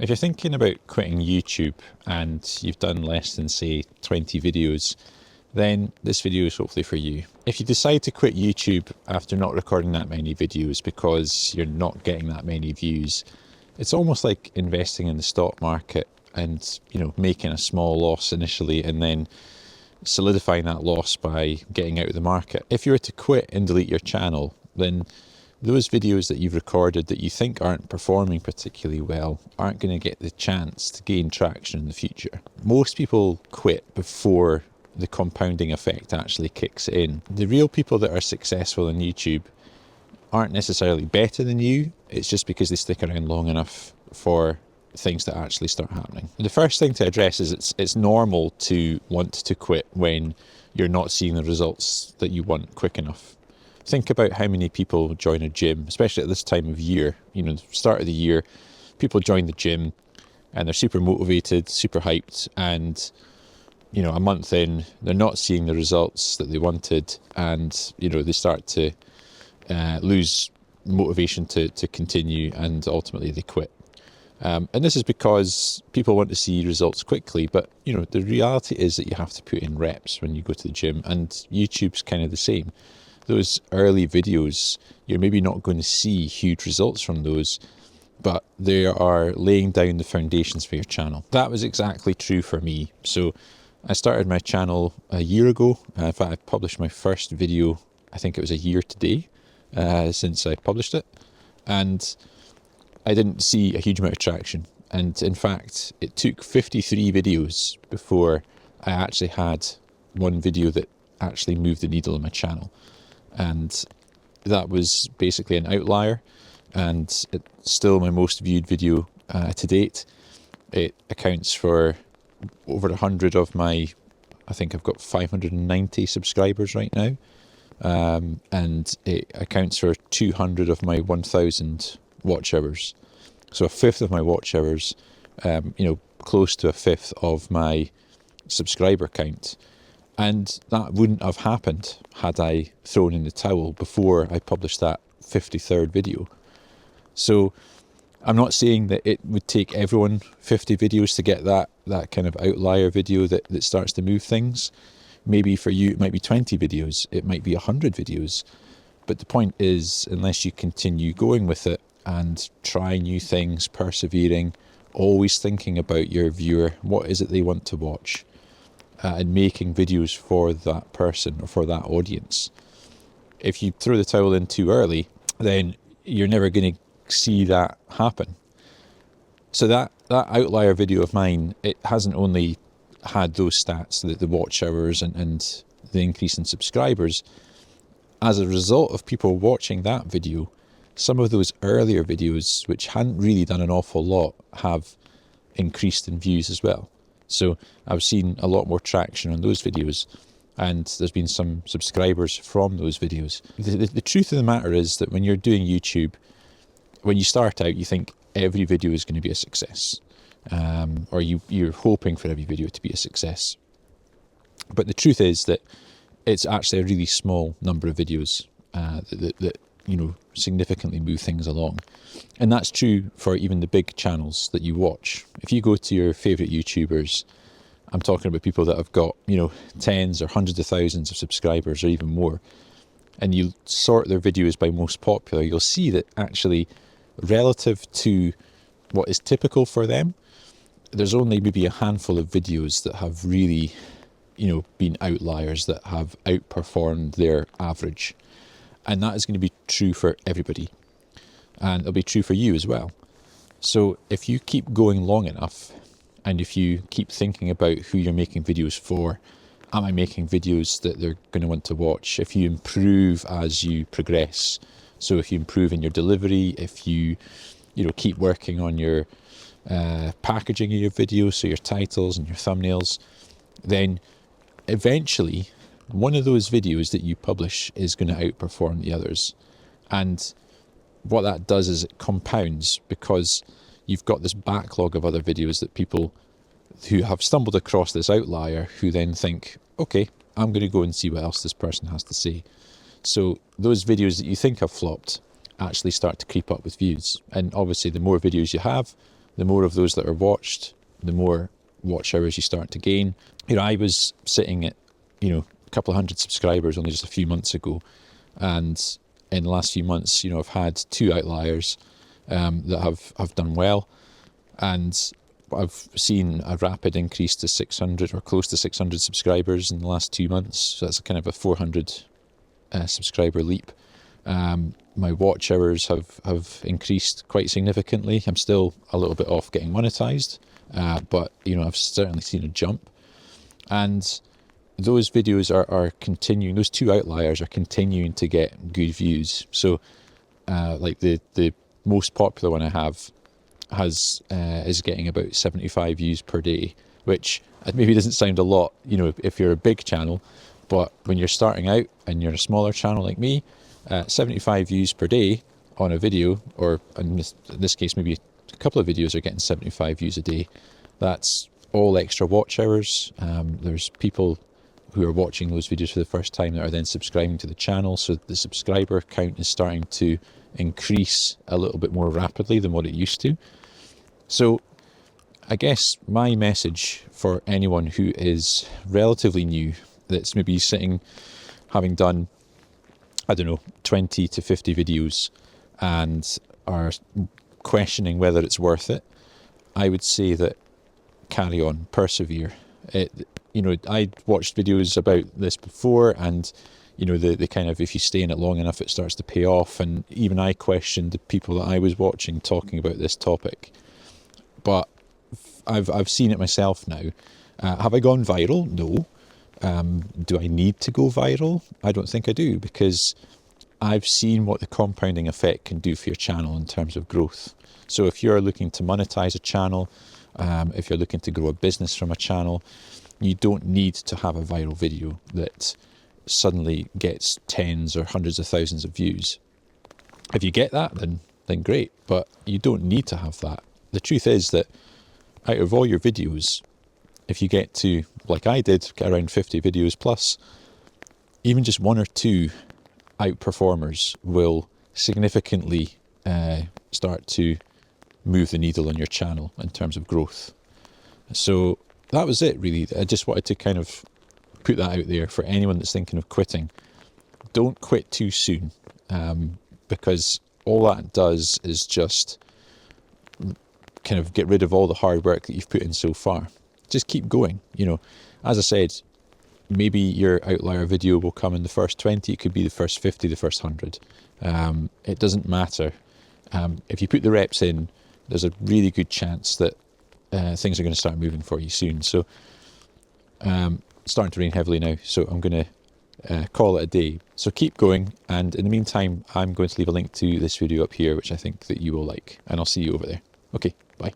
If you're thinking about quitting YouTube and you've done less than, say, 20 videos, then this video is hopefully for you. If you decide to quit YouTube after not recording that many videos because you're not getting that many views, it's almost like investing in the stock market and, making a small loss initially and then solidifying that loss by getting out of the market. If you were to quit and delete your channel, then those videos that you've recorded that you think aren't performing particularly well aren't going to get the chance to gain traction in the future. Most people quit before the compounding effect actually kicks in. The real people that are successful on YouTube aren't necessarily better than you, it's just because they stick around long enough for things to actually start happening. The first thing to address is it's normal to want to quit when you're not seeing the results that you want quick enough. Think about how many people join a gym, especially at this time of year. The start of the year, people join the gym and they're super motivated, super hyped, and a month in, they're not seeing the results that they wanted, and they start to lose motivation to continue, and ultimately they quit. And this is because people want to see results quickly, but the reality is that you have to put in reps when you go to the gym, and YouTube's kind of the same. Those early videos, you're maybe not going to see huge results from those, but they are laying down the foundations for your channel. That was exactly true for me. So I started my channel a year ago. In fact, I published my first video, I think it was a year today, since I published it. And I didn't see a huge amount of traction. And in fact, it took 53 videos before I actually had one video that actually moved the needle on my channel. And that was basically an outlier, and it's still my most viewed video to date. It accounts for over 100 of my, I think I've got 590 subscribers right now, and it accounts for 200 of my 1,000 watch hours. So a fifth of my watch hours, close to a fifth of my subscriber count. And that wouldn't have happened had I thrown in the towel before I published that 53rd video. So I'm not saying that it would take everyone 50 videos to get that kind of outlier video that starts to move things. Maybe for you it might be 20 videos, it might be 100 videos. But the point is, unless you continue going with it and try new things, persevering, always thinking about your viewer, what is it they want to watch, and making videos for that person or for that audience. If you throw the towel in too early, then you're never going to see that happen. So that outlier video of mine, it hasn't only had those stats, the watch hours and the increase in subscribers. As a result of people watching that video, some of those earlier videos, which hadn't really done an awful lot, have increased in views as well. So I've seen a lot more traction on those videos, and there's been some subscribers from those videos. The truth of the matter is that when you're doing YouTube, when you start out, you think every video is going to be a success, or you're hoping for every video to be a success. But the truth is that it's actually a really small number of videos that significantly move things along. And that's true for even the big channels that you watch. If you go to your favorite YouTubers, I'm talking about people that have got, tens or hundreds of thousands of subscribers or even more, and you sort their videos by most popular, you'll see that actually relative to what is typical for them, there's only maybe a handful of videos that have really, been outliers, that have outperformed their average. And that is going to be true for everybody. And it'll be true for you as well. So if you keep going long enough, and if you keep thinking about who you're making videos for, am I making videos that they're going to want to watch? If you improve as you progress, so if you improve in your delivery, if you keep working on your packaging of your videos, so your titles and your thumbnails, then eventually one of those videos that you publish is going to outperform the others. And what that does is it compounds, because you've got this backlog of other videos that people who have stumbled across this outlier, who then think, okay, I'm going to go and see what else this person has to say. So those videos that you think have flopped actually start to creep up with views. And obviously the more videos you have, the more of those that are watched, the more watch hours you start to gain. I was sitting at, a couple of hundred subscribers only just a few months ago. And in the last few months, I've had 2 outliers that have done well. And I've seen a rapid increase to 600 or close to 600 subscribers in the last 2 months. So that's kind of a 400 subscriber leap. My watch hours have increased quite significantly. I'm still a little bit off getting monetized, but I've certainly seen a jump. And those videos are continuing, those 2 outliers are continuing to get good views. So like the most popular one I have is getting about 75 views per day, which maybe doesn't sound a lot, if you're a big channel, but when you're starting out and you're a smaller channel like me, 75 views per day on a video, or in this case maybe a couple of videos are getting 75 views a day. That's all extra watch hours. There's people who are watching those videos for the first time that are then subscribing to the channel, so the subscriber count is starting to increase a little bit more rapidly than what it used to. So I guess my message for anyone who is relatively new, that's maybe sitting, having done, 20 to 50 videos and are questioning whether it's worth it, I would say that carry on, persevere. I watched videos about this before, and the kind of, if you stay in it long enough, it starts to pay off. And even I questioned the people that I was watching talking about this topic. But I've seen it myself now. Have I gone viral? No. Do I need to go viral? I don't think I do, because I've seen what the compounding effect can do for your channel in terms of growth. So if you're looking to monetize a channel, if you're looking to grow a business from a channel, you don't need to have a viral video that suddenly gets tens or hundreds of thousands of views. If you get that, then great, but you don't need to have that. The truth is that out of all your videos, if you get to, like I did, get around 50 videos plus, even just 1 or 2 outperformers will significantly start to move the needle on your channel in terms of growth. So that was it, really. I just wanted to kind of put that out there for anyone that's thinking of quitting. Don't quit too soon, because all that does is just kind of get rid of all the hard work that you've put in so far. Just keep going. As I said, maybe your outlier video will come in the first 20, it could be the first 50, the first 100. It doesn't matter. If you put the reps in, there's a really good chance that things are going to start moving for you soon. So it's starting to rain heavily now, so I'm going to call it a day. So keep going, and in the meantime, I'm going to leave a link to this video up here, which I think that you will like, and I'll see you over there. Okay, bye.